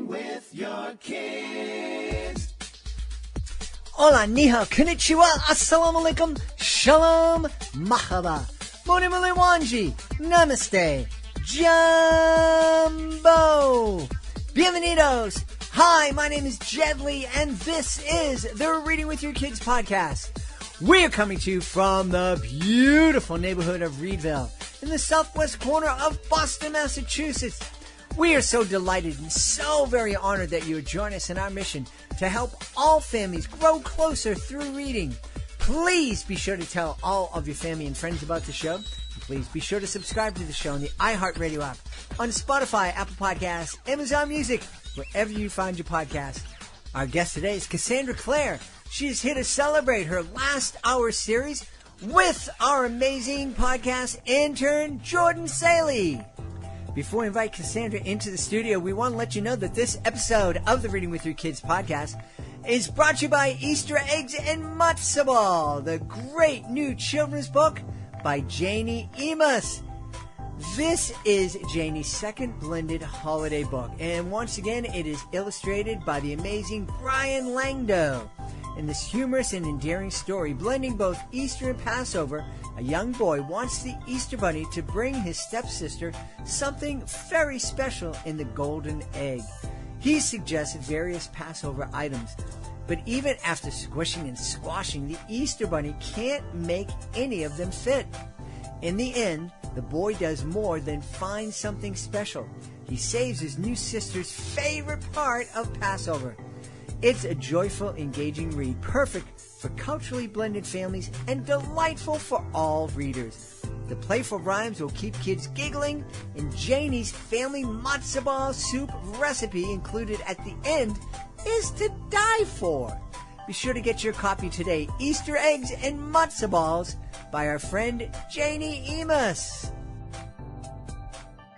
with your kids. Hola, ni hao, konnichiwa, assalamu alaikum, shalom, mahaba, moni muli wanji, namaste, jumbo, bienvenidos. Hi, my name is Jed Lee, and this is the Reading with Your Kids podcast. We are coming to you from the beautiful neighborhood of Reedville in the southwest corner of Boston, Massachusetts. We are so delighted and so very honored that you would join us in our mission to help all families grow closer through reading. Please be sure to tell all of your family and friends about the show. And please be sure to subscribe to the show on the iHeartRadio app, on Spotify, Apple Podcasts, Amazon Music, wherever you find your podcast. Our guest today is Cassandra Clare. She is here to celebrate her last hour series with our amazing podcast intern, Jordan Saley. Before we invite Cassandra into the studio, we want to let you know that this episode of the Reading with Your Kids podcast is brought to you by Easter Eggs and Matzo Ball, the great new children's book by Janie Emus. This is Janie's second blended holiday book, and once again, it is illustrated by the amazing Brian Langdo. In this humorous and endearing story, blending both Easter and Passover, a young boy wants the Easter Bunny to bring his stepsister something very special in the golden egg. He suggests various Passover items, but even after squishing and squashing, the Easter Bunny can't make any of them fit. In the end, the boy does more than find something special. He saves his new sister's favorite part of Passover. It's a joyful, engaging read, perfect for culturally blended families and delightful for all readers. The playful rhymes will keep kids giggling, and Janie's family matzo ball soup recipe included at the end is to die for. Be sure to get your copy today, Easter Eggs and Matzo Balls, by our friend Janie Emus.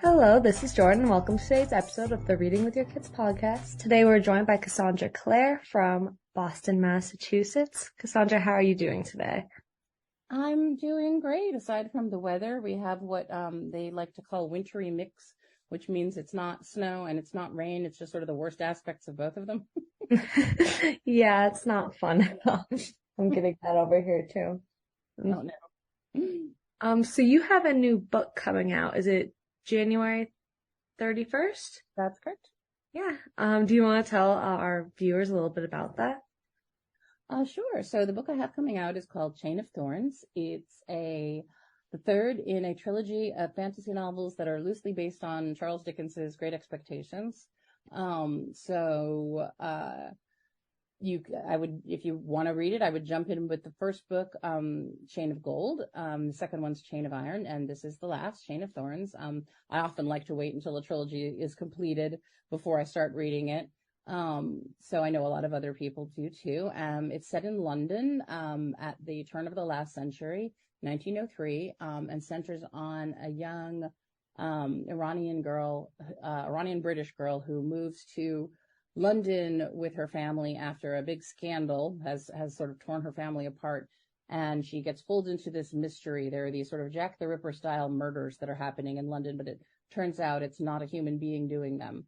Hello, this is Jordan. Welcome to today's episode of the Reading with Your Kids podcast. Today we're joined by Cassandra Clare from Boston, Massachusetts. Cassandra, how are you doing today? I'm doing great. Aside from the weather, we have what they like to call wintry mix, which means it's not snow and it's not rain. It's just sort of the worst aspects of both of them. Yeah, it's not fun at all. I'm getting that over here too. Oh no. So you have a new book coming out. Is it January 31st? That's correct. Yeah. Do you want to tell our viewers a little bit about that? Sure. So the book I have coming out is called Chain of Thornes. It's the third in a trilogy of fantasy novels that are loosely based on Charles Dickens's Great Expectations. If you want to read it, I would jump in with the first book, Chain of Gold. The second one's Chain of Iron, and this is the last, Chain of Thornes. I often like to wait until a trilogy is completed before I start reading it. So I know a lot of other people do too. It's set in London, at the turn of the last century, 1903, and centers on a young, Iranian British girl who moves to London with her family after a big scandal has sort of torn her family apart, and she gets pulled into this mystery. There are these sort of Jack the Ripper style murders that are happening in London, but it turns out it's not a human being doing them.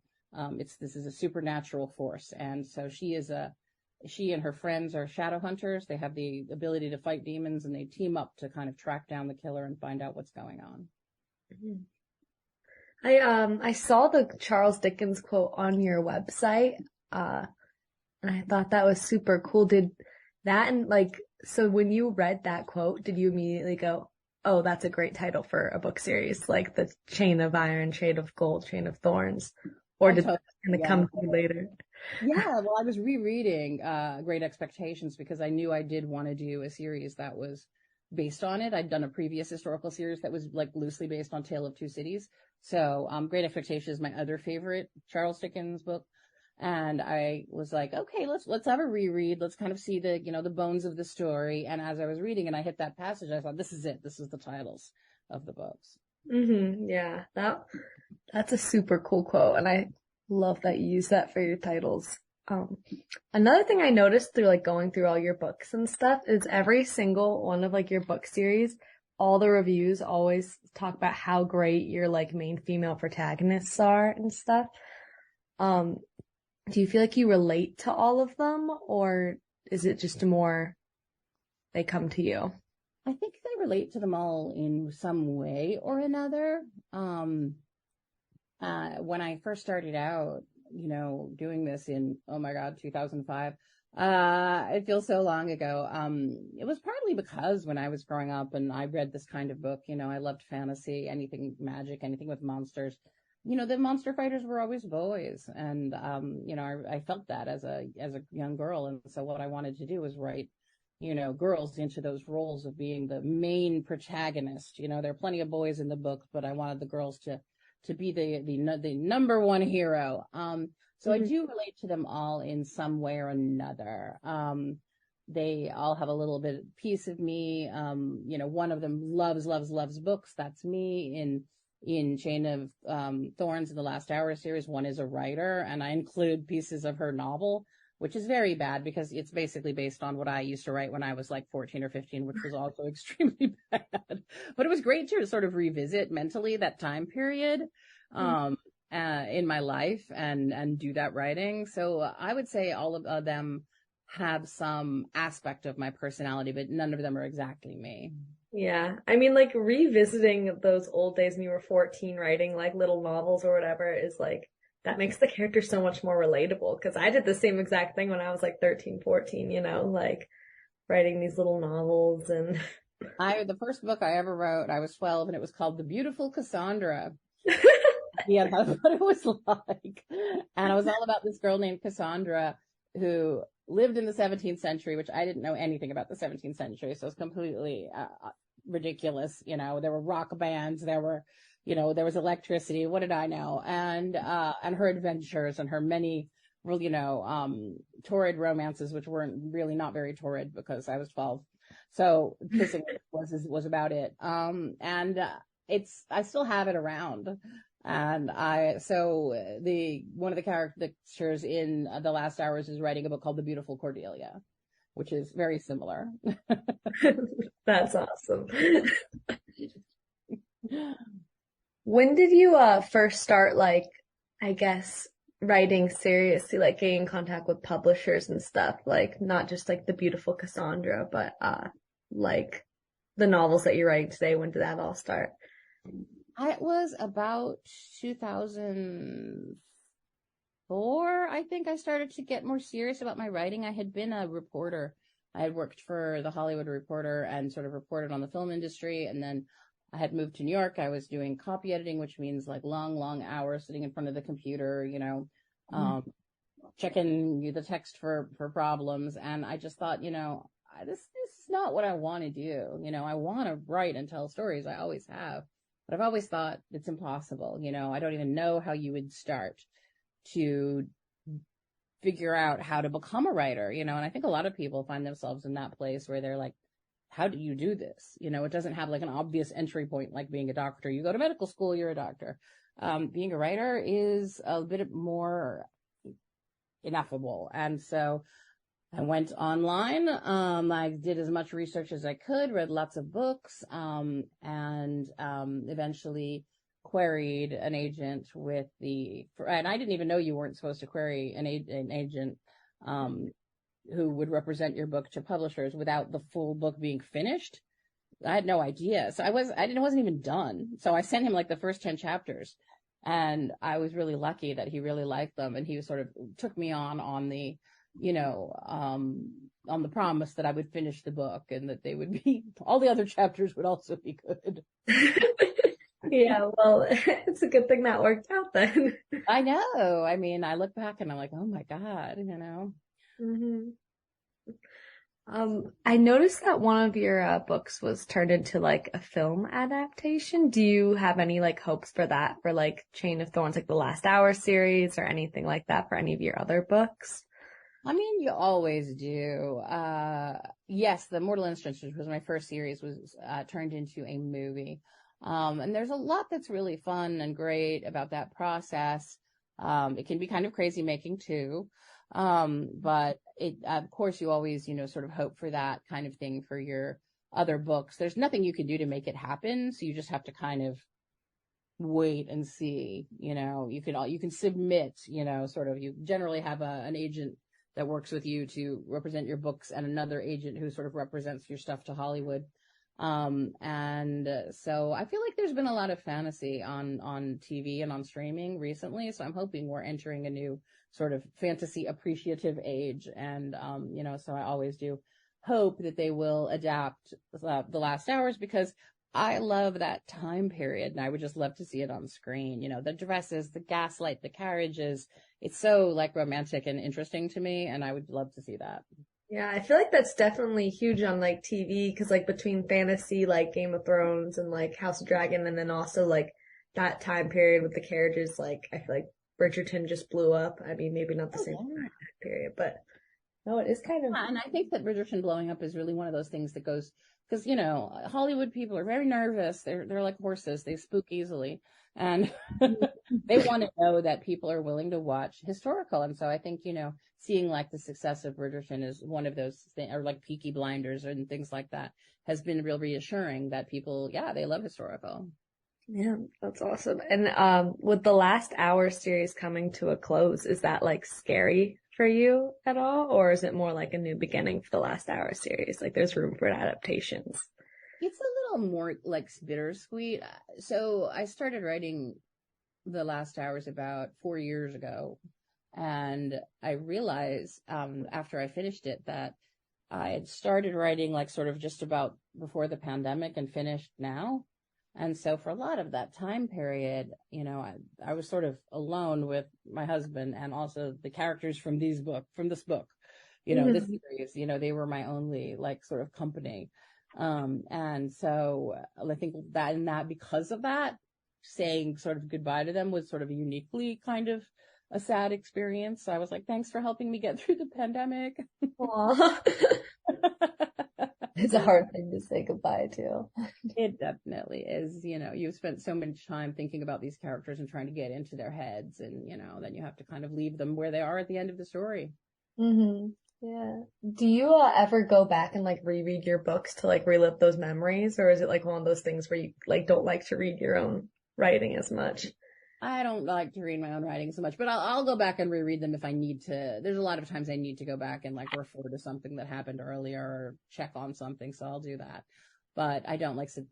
This is a supernatural force, and so she and her friends are shadow hunters. They have the ability to fight demons, and they team up to kind of track down the killer and find out what's going on. Mm-hmm. I saw the Charles Dickens quote on your website, and I thought that was super cool. So when you read that quote, did you immediately go, oh, that's a great title for a book series, like the Chain of Iron, Chain of Gold, Chain of Thorns? Or did that kind of come to you later? Yeah, well, I was rereading Great Expectations because I knew I did want to do a series that was based on it. I'd done a previous historical series that was like loosely based on Tale of Two Cities. So Great Expectations is my other favorite Charles Dickens book. And I was like, okay, let's have a reread. Let's kind of see the bones of the story. And as I was reading and I hit that passage, I thought, this is it. This is the titles of the books. Mm-hmm. Yeah, that's a super cool quote. And I love that you use that for your titles. Another thing I noticed through like going through all your books and stuff is every single one of like your book series, all the reviews always talk about how great your like main female protagonists are and stuff. do you feel like you relate to all of them, or is it just more they come to you? I think I relate to them all in some way or another. When I first started out, doing this in, oh my God, 2005, it feels so long ago. It was partly because when I was growing up and I read this kind of book, I loved fantasy, anything magic, anything with monsters. The monster fighters were always boys. And, I felt that as a young girl. And so what I wanted to do was write, girls into those roles of being the main protagonist. There are plenty of boys in the book, but I wanted the girls to be the number one hero. So I do relate to them all in some way or another. They all have a little bit piece of me. One of them loves books. That's me. In Chain of Thornes in the Last Hour series, one is a writer, and I include pieces of her novel, which is very bad because it's basically based on what I used to write when I was like 14 or 15, which was also extremely bad. But it was great to sort of revisit mentally that time period in my life and do that writing. So I would say all of them have some aspect of my personality, but none of them are exactly me. Yeah. I mean, like revisiting those old days when you were 14 writing like little novels or whatever is like, that makes the character so much more relatable, because I did the same exact thing when I was like 13, 14, like writing these little novels. And the first book I ever wrote, I was 12, and it was called The Beautiful Cassandra. Yeah, that's what it was like. And it was all about this girl named Cassandra who lived in the 17th century, which I didn't know anything about the 17th century. So it's completely ridiculous. There were rock bands, there was electricity. What did I know? And her adventures and her many, torrid romances, which weren't really not very torrid because I was 12. So kissing was about it. I still have it around. And one of the characters in The Last Hours is writing a book called The Beautiful Cordelia, which is very similar. That's awesome. When did you first start, like, I guess, writing seriously, like getting in contact with publishers and stuff, like not just like The Beautiful Cassandra, but like the novels that you're writing today? When did that all start? It was about 2004. I think I started to get more serious about my writing. I had been a reporter. I had worked for the Hollywood Reporter and sort of reported on the film industry. And then I had moved to New York. I was doing copy editing, which means like long hours sitting in front of the computer, checking the text for problems. And I just thought, this is not what I want to do. I want to write and tell stories. I always have. But I've always thought it's impossible. I don't even know how you would start to figure out how to become a writer, and I think a lot of people find themselves in that place where they're like, how do you do this? It doesn't have like an obvious entry point like being a doctor. You go to medical school, you're a doctor. Being a writer is a bit more ineffable. And so I went online. I did as much research as I could, read lots of books, and eventually queried an agent and I didn't even know you weren't supposed to query an agent who would represent your book to publishers without the full book being finished. I had no idea. So it wasn't even done. So I sent him like the first 10 chapters, and I was really lucky that he really liked them. And he sort of took me on the, on the promise that I would finish the book and that they would be, all the other chapters would also be good. Yeah, well, it's a good thing that worked out then. I know. I mean, I look back and I'm like, oh my God, Mm-hmm. I noticed that one of your books was turned into like a film adaptation. Do you have any like hopes for that, for like Chain of Thornes, like the Last Hour series or anything like that for any of your other books? I mean, you always do. Yes, The Mortal Instruments, which was my first series, was turned into a movie. And there's a lot that's really fun and great about that process. It can be kind of crazy making too. But of course you always, sort of hope for that kind of thing for your other books. There's nothing you can do to make it happen. So you just have to kind of wait and see. You can submit, sort of, you generally have an agent that works with you to represent your books and another agent who sort of represents your stuff to Hollywood. So I feel like there's been a lot of fantasy on TV and on streaming recently. So I'm hoping we're entering a new sort of fantasy appreciative age. And, so I always do hope that they will adapt The Last Hours, because I love that time period and I would just love to see it on screen. The dresses, the gaslight, the carriages. It's so like romantic and interesting to me. And I would love to see that. Yeah, I feel like that's definitely huge on like TV, because like between fantasy like Game of Thrones and like House of Dragon, and then also like that time period with the carriages, like I feel like Bridgerton just blew up. I mean, maybe not the same period, but no, it is kind of. Yeah, and I think that Bridgerton blowing up is really one of those things that goes, because Hollywood people are very nervous. They're like horses; they spook easily, and they want to know that people are willing to watch historical. And so I think seeing like the success of Bridgerton is one of those things, or like Peaky Blinders and things like that, has been real reassuring that people, they love historical. Yeah, that's awesome. And with the Last Hour series coming to a close, is that like scary for you at all, or is it more like a new beginning for the Last Hour series? Like there's room for adaptations. It's a little more like bittersweet. So I started writing The Last Hours about 4 years ago, and I realized after I finished it that I had started writing like sort of just about before the pandemic and finished now. And so for a lot of that time period, I was sort of alone with my husband and also the characters from this book, this series, they were my only like sort of company. And so I think that because of that, saying sort of goodbye to them was sort of uniquely kind of a sad experience. So I was like, thanks for helping me get through the pandemic. It's a hard thing to say goodbye to. It definitely is. You've spent so much time thinking about these characters and trying to get into their heads, and then you have to kind of leave them where they are at the end of the story. Mm-hmm. Yeah. Do you ever go back and like reread your books to like relive those memories, or is it like one of those things where you like don't like to read your own writing as much? I don't like to read my own writing so much, but I'll go back and reread them if I need to. There's a lot of times I need to go back and like refer to something that happened earlier or check on something, so I'll do that. But I don't like to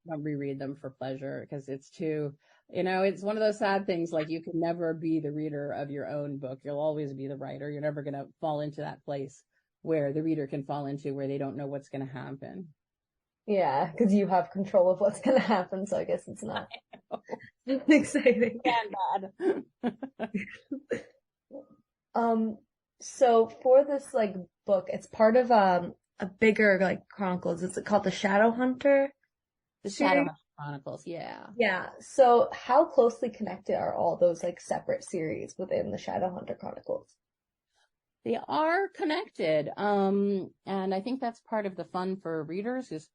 reread them for pleasure, because it's too, it's one of those sad things. Like you can never be the reader of your own book. You'll always be the writer. You're never going to fall into that place where the reader can fall into where they don't know what's going to happen. Yeah, because you have control of what's going to happen, so I guess it's not exciting. And bad. So for this like book, it's part of a bigger like chronicles. Is it called the Shadowhunter? The Shadowhunter Chronicles, yeah. Yeah. So how closely connected are all those like separate series within the Shadowhunter Chronicles? They are connected. And I think that's part of the fun for readers, is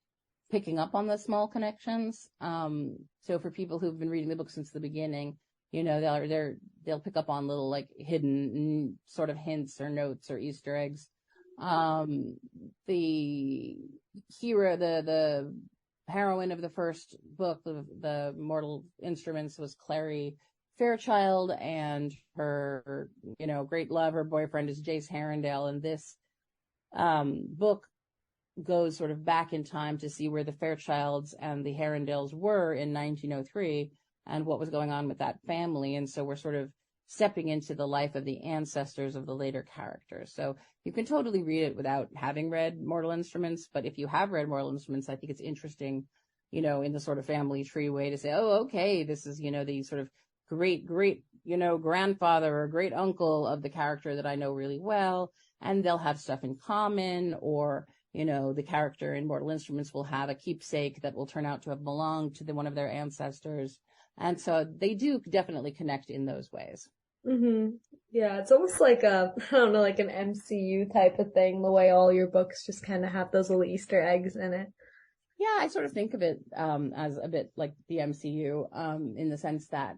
picking up on the small connections. So for people who've been reading the book since the beginning, they'll pick up on little like hidden sort of hints or notes or Easter eggs. The hero, the heroine of the first book, the Mortal Instruments, was Clary Fairchild, and her, great love, her boyfriend, is Jace Herondale. And this book goes sort of back in time to see where the Fairchilds and the Herondales were in 1903 and what was going on with that family. And so we're sort of stepping into the life of the ancestors of the later characters. So you can totally read it without having read Mortal Instruments. But if you have read Mortal Instruments, I think it's interesting, in the sort of family tree way to say, oh, okay, this is, the sort of great, grandfather or great uncle of the character that I know really well. And they'll have stuff in common, or, the character in Mortal Instruments will have a keepsake that will turn out to have belonged to one of their ancestors. And so they do definitely connect in those ways. Mm-hmm. Yeah, it's almost like I don't know, like an MCU type of thing, the way all your books just kind of have those little Easter eggs in it. Yeah, I sort of think of it as a bit like the MCU, in the sense that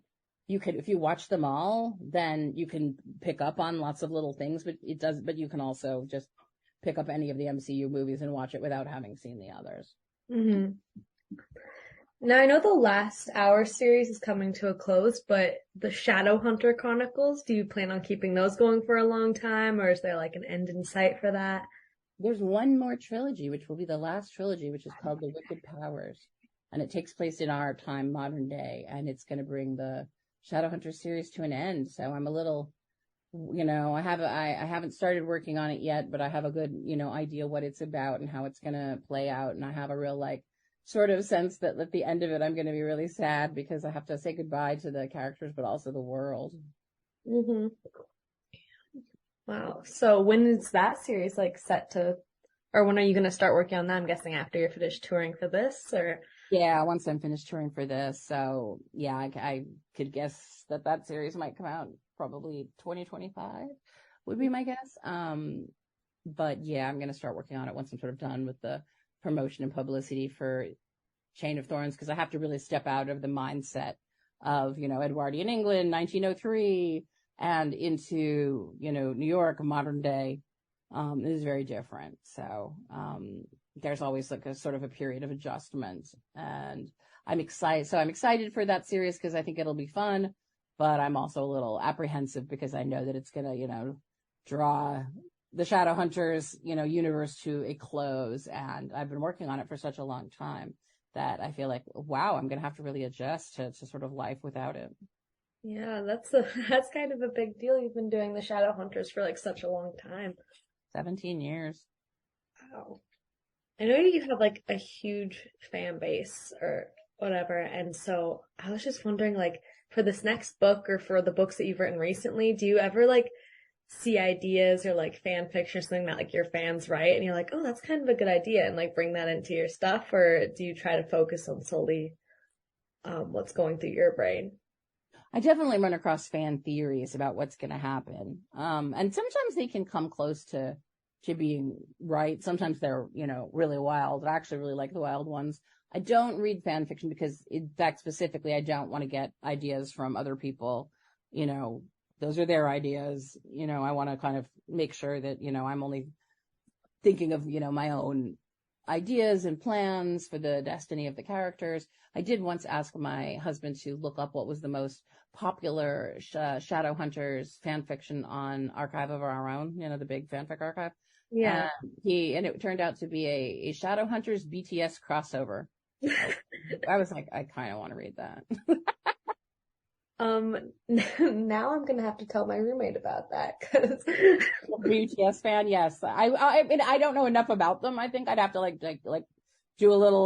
you could, if you watch them all, then you can pick up on lots of little things, but you can also just pick up any of the MCU movies and watch it without having seen the others. Mm-hmm. Now I know the Last Hour series is coming to a close, but the Shadowhunter Chronicles, do you plan on keeping those going for a long time, or is there like an end in sight for that? There's one more trilogy, which will be the last trilogy, which is called The Wicked Powers. And it takes place in our time, modern day, and it's going to bring the Shadowhunter series to an end. So I'm a little, I haven't started working on it yet, but I have a good, idea what it's about and how it's going to play out. And I have a real, sort of sense that at the end of it, I'm going to be really sad because I have to say goodbye to the characters, but also the world. Mm-hmm. Wow. So when is that series set to, or when are you going to start working on that? I'm guessing after you're finished touring for this, or? Yeah, once I'm finished touring for this. So yeah, I could guess that series might come out probably 2025 would be my guess. But yeah, I'm going to start working on it once I'm sort of done with the promotion and publicity for Chain of Thorns, because I have to really step out of the mindset of, Edwardian England, 1903, and into, New York, modern day. It is very different. So, there's always a sort of a period of adjustment, and I'm excited. So I'm excited for that series because I think it'll be fun, but I'm also a little apprehensive because I know that it's going to, draw the Shadowhunters, universe to a close. And I've been working on it for such a long time that I feel like, wow, I'm going to have to really adjust to sort of life without it. Yeah, that's kind of a big deal. You've been doing the Shadowhunters for such a long time. 17 years. Wow. I know you have a huge fan base or whatever, and so I was just wondering for this next book or for the books that you've written recently, do you ever see ideas or fan fiction or something that your fans write and you're like, oh, that's kind of a good idea, and bring that into your stuff, or do you try to focus on solely what's going through your brain? I definitely run across fan theories about what's going to happen. And sometimes they can come close to being right. Sometimes they're, really wild. I actually really like the wild ones. I don't read fan fiction because, in fact, specifically, I don't want to get ideas from other people. Those are their ideas. I want to kind of make sure that, I'm only thinking of, my own ideas and plans for the destiny of the characters. I did once ask my husband to look up what was the most popular Shadowhunters fan fiction on Archive of Our Own, the big fanfic archive. Yeah. And it turned out to be a Shadowhunters BTS crossover. I was like, I kind of want to read that. Now I'm gonna have to tell my roommate about that because BTS fan, yes. I mean, I don't know enough about them. I think I'd have to do a little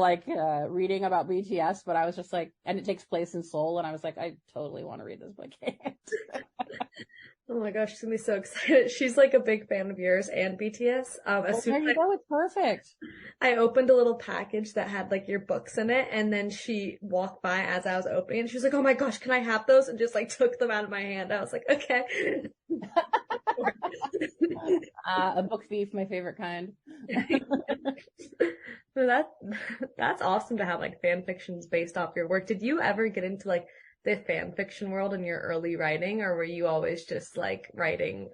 reading about BTS, but I was just and it takes place in Seoul, and I was like, I totally want to read this, but I can't. Oh my gosh, she's gonna be so excited. She's a big fan of yours and BTS. There you go, it's perfect. I opened a little package that had your books in it, and then she walked by as I was opening, and she was like, "Oh my gosh, can I have those?" And just took them out of my hand. I was like, "Okay." A book thief, my favorite kind. So that's awesome to have fan fictions based off your work. Did you ever get into the fan fiction world in your early writing, or were you always just writing,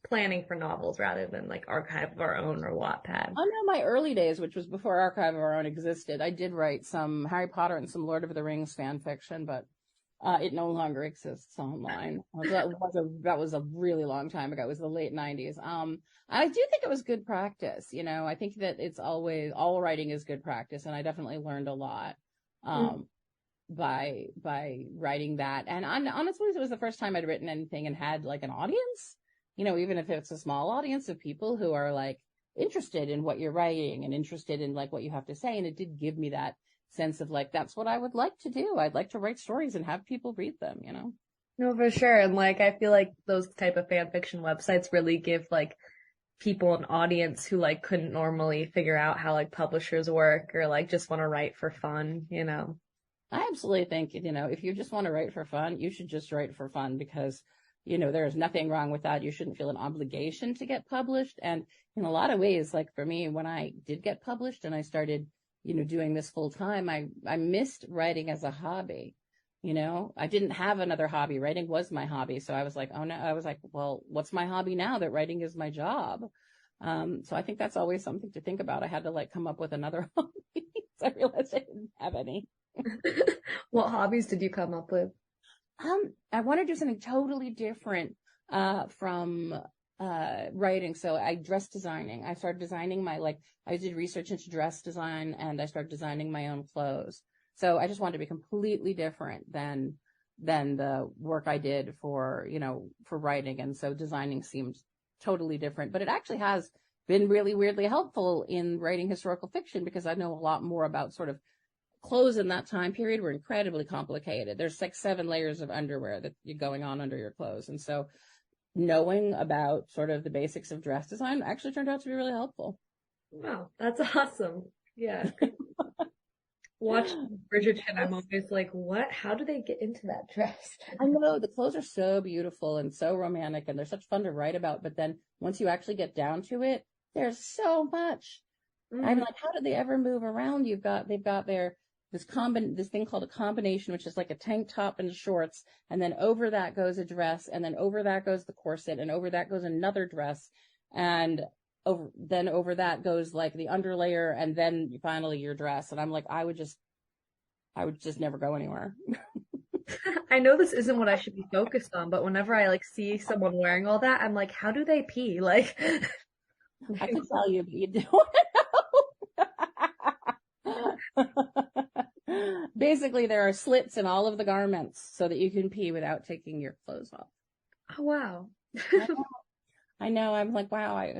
planning for novels rather than Archive of Our Own or Wattpad? I know my early days, which was before Archive of Our Own existed, I did write some Harry Potter and some Lord of the Rings fan fiction, but it no longer exists online. That was a really long time ago. It was the late 90s. I do think it was good practice. I think that it's always, all writing is good practice, and I definitely learned a lot. By writing that. And honestly, it was the first time I'd written anything and had an audience, even if it's a small audience of people who are interested in what you're writing and interested in what you have to say. And it did give me that sense of that's what I would like to do. I'd like to write stories and have people read them, No, for sure. And I feel those type of fan fiction websites really give people an audience who couldn't normally figure out how publishers work or just want to write for fun, I absolutely think, if you just want to write for fun, you should just write for fun because, there's nothing wrong with that. You shouldn't feel an obligation to get published. And in a lot of ways, for me, when I did get published and I started, doing this full time, I missed writing as a hobby. I didn't have another hobby. Writing was my hobby. So I was like, oh no, I was like, well, what's my hobby now that writing is my job? So I think that's always something to think about. I had to come up with another hobby. I realized I didn't have any. What hobbies did you come up with? I want to do something totally different from writing. So I dress designing. I started designing I did research into dress design, and I started designing my own clothes. So I just wanted to be completely different than the work I did for writing. And so designing seemed totally different, but it actually has been really weirdly helpful in writing historical fiction, because I know a lot more about sort of clothes in that time period were incredibly complicated. There's like 7 layers of underwear that you're going on under your clothes. And so knowing about sort of the basics of dress design actually turned out to be really helpful. Wow, that's awesome. Yeah. Watching Bridgerton, I'm always like, what? How do they get into that dress? I know, the clothes are so beautiful and so romantic, and they're such fun to write about. But then once you actually get down to it, there's so much. Mm-hmm. I'm like, how did they ever move around? They've got this thing called a combination, which is like a tank top and shorts, and then over that goes a dress, and then over that goes the corset, and over that goes another dress, and over that goes like the underlayer, and then finally your dress. And I'm like, I would just never go anywhere. I know this isn't what I should be focused on, but whenever I like see someone wearing all that, I'm like, how do they pee? Like, I could tell you, but you don't know. Basically, there are slits in all of the garments so that you can pee without taking your clothes off. Oh, wow. I know. I'm like, wow. I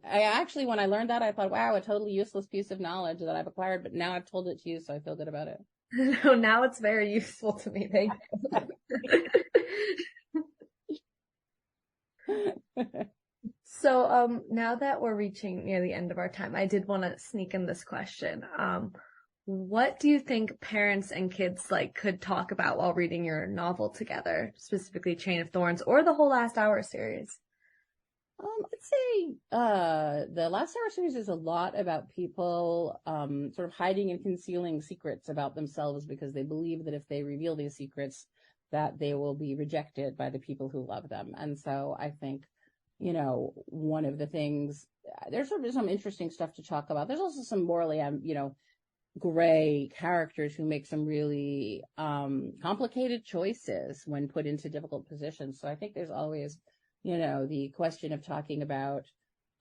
actually, when I learned that, I thought, wow, a totally useless piece of knowledge that I've acquired, but now I've told it to you, so I feel good about it. No, now it's very useful to me. Thank you. So, now that we're reaching near the end of our time, I did want to sneak in this question. What do you think parents and kids could talk about while reading your novel together, specifically Chain of Thornes or the whole Last Hour series? I'd say the Last Hour series is a lot about people sort of hiding and concealing secrets about themselves, because they believe that if they reveal these secrets, that they will be rejected by the people who love them. And so I think, one of the things, there's sort of some interesting stuff to talk about. There's also some morally, gray characters who make some really complicated choices when put into difficult positions. So I think there's always, the question of talking about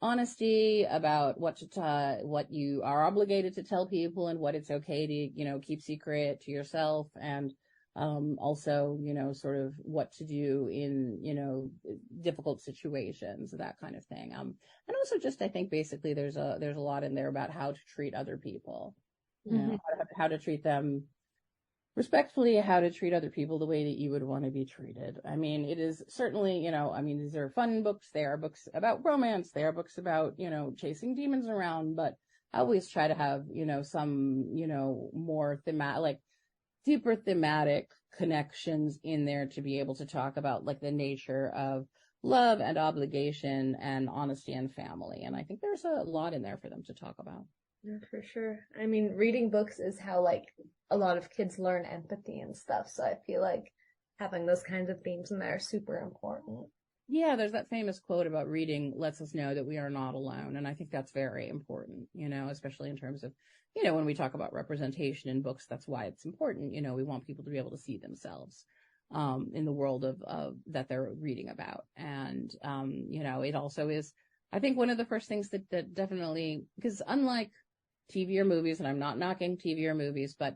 honesty, about what you are obligated to tell people and what it's okay to, keep secret to yourself, and also, sort of what to do in, difficult situations, that kind of thing. And also just, I think basically there's a lot in there about how to treat other people, how to treat them respectfully, how to treat other people the way that you would want to be treated. I mean, it is certainly, these are fun books. They are books about romance. They are books about, chasing demons around, but I always try to have, some, more thematic, deeper thematic connections in there to be able to talk about the nature of love and obligation and honesty and family. And I think there's a lot in there for them to talk about. Yeah, for sure. I mean, reading books is how a lot of kids learn empathy and stuff. So I feel like having those kinds of themes in there are super important. Yeah, there's that famous quote about reading lets us know that we are not alone. And I think that's very important, especially in terms of, when we talk about representation in books, that's why it's important. We want people to be able to see themselves in the world of that they're reading about. And, it also is, I think, one of the first things that definitely, because unlike TV or movies, and I'm not knocking TV or movies, but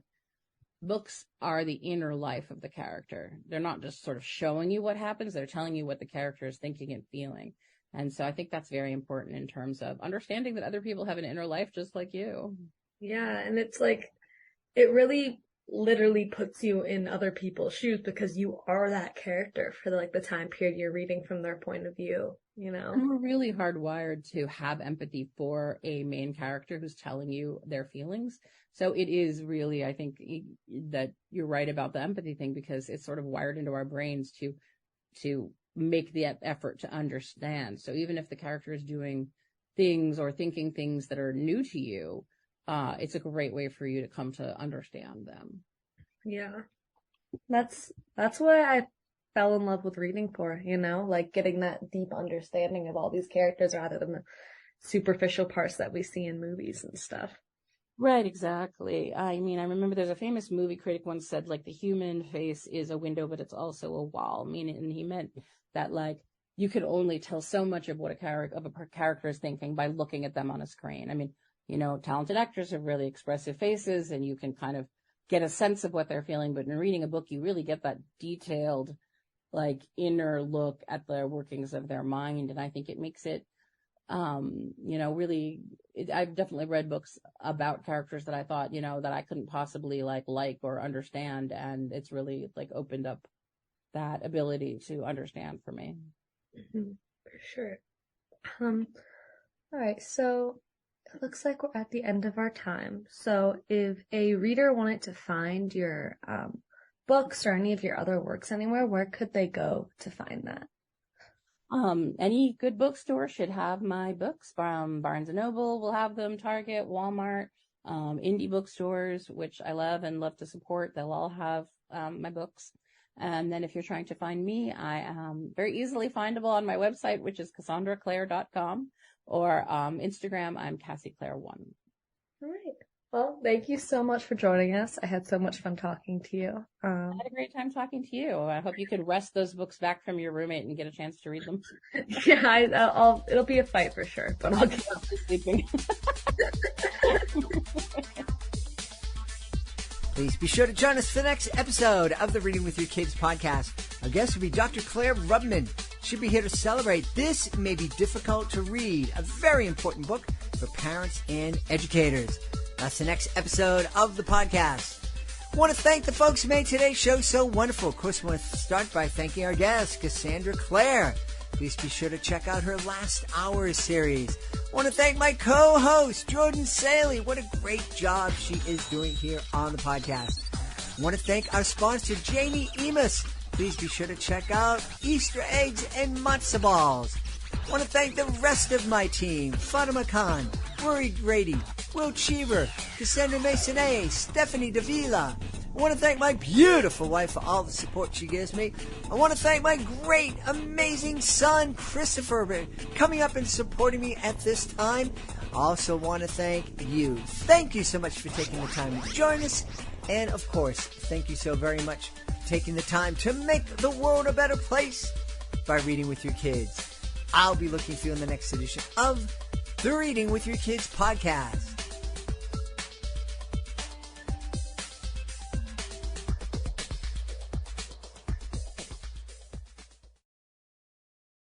books are the inner life of the character. They're not just sort of showing you what happens. They're telling you what the character is thinking and feeling. And so I think that's very important in terms of understanding that other people have an inner life just like you. Yeah. And it's it really literally puts you in other people's shoes, because you are that character for the time period you're reading from their point of view, And we're really hardwired to have empathy for a main character who's telling you their feelings. So it is really, I think, that you're right about the empathy thing, because it's sort of wired into our brains to make the effort to understand. So even if the character is doing things or thinking things that are new to you, it's a great way for you to come to understand them. Yeah. That's what I fell in love with reading for, getting that deep understanding of all these characters rather than the superficial parts that we see in movies and stuff. Right, exactly. I mean, I remember there's a famous movie critic once said, like, the human face is a window, but it's also a wall. Meaning, and he meant that, like, you could only tell so much of what a character is thinking by looking at them on a screen. I mean, talented actors have really expressive faces, and you can kind of get a sense of what they're feeling. But in reading a book, you really get that detailed, like, inner look at the workings of their mind, and I think it makes it really, I've definitely read books about characters that I thought, that I couldn't possibly like or understand. And it's really like opened up that ability to understand for me. For sure. All right. So it looks like we're at the end of our time. So if a reader wanted to find your, books or any of your other works anywhere, where could they go to find that? Any good bookstore should have my books. Barnes & Noble will have them, Target, Walmart, indie bookstores, which I love and love to support. They'll all have my books. And then if you're trying to find me, I am very easily findable on my website, which is CassandraClare.com, or Instagram, I'm CassieClare1. All right. Well, thank you so much for joining us. I had so much fun talking to you. I had a great time talking to you. I hope you could wrest those books back from your roommate and get a chance to read them. Yeah, it'll be a fight for sure, but I'll get sleeping. Please be sure to join us for the next episode of the Reading with Your Kids podcast. Our guest will be Dr. Claire Rubman. She'll be here to celebrate This May Be Difficult to Read, a very important book for parents and educators. That's the next episode of the podcast. I want to thank the folks who made today's show so wonderful. Of course, I want to start by thanking our guest, Cassandra Clare. Please be sure to check out her Last Hours series. I want to thank my co-host, Jordan Saley. What a great job she is doing here on the podcast. I want to thank our sponsor, Jamie Emus. Please be sure to check out Easter eggs and matzo balls. I want to thank the rest of my team, Fatima Khan, Rory Grady, Will Cheever, Cassandra Masonet, Stephanie Davila. I want to thank my beautiful wife for all the support she gives me. I want to thank my great, amazing son, Christopher, for coming up and supporting me at this time. I also want to thank you. Thank you so much for taking the time to join us. And, of course, thank you so very much for taking the time to make the world a better place by reading with your kids. I'll be looking for you in the next edition of the Reading with Your Kids podcast.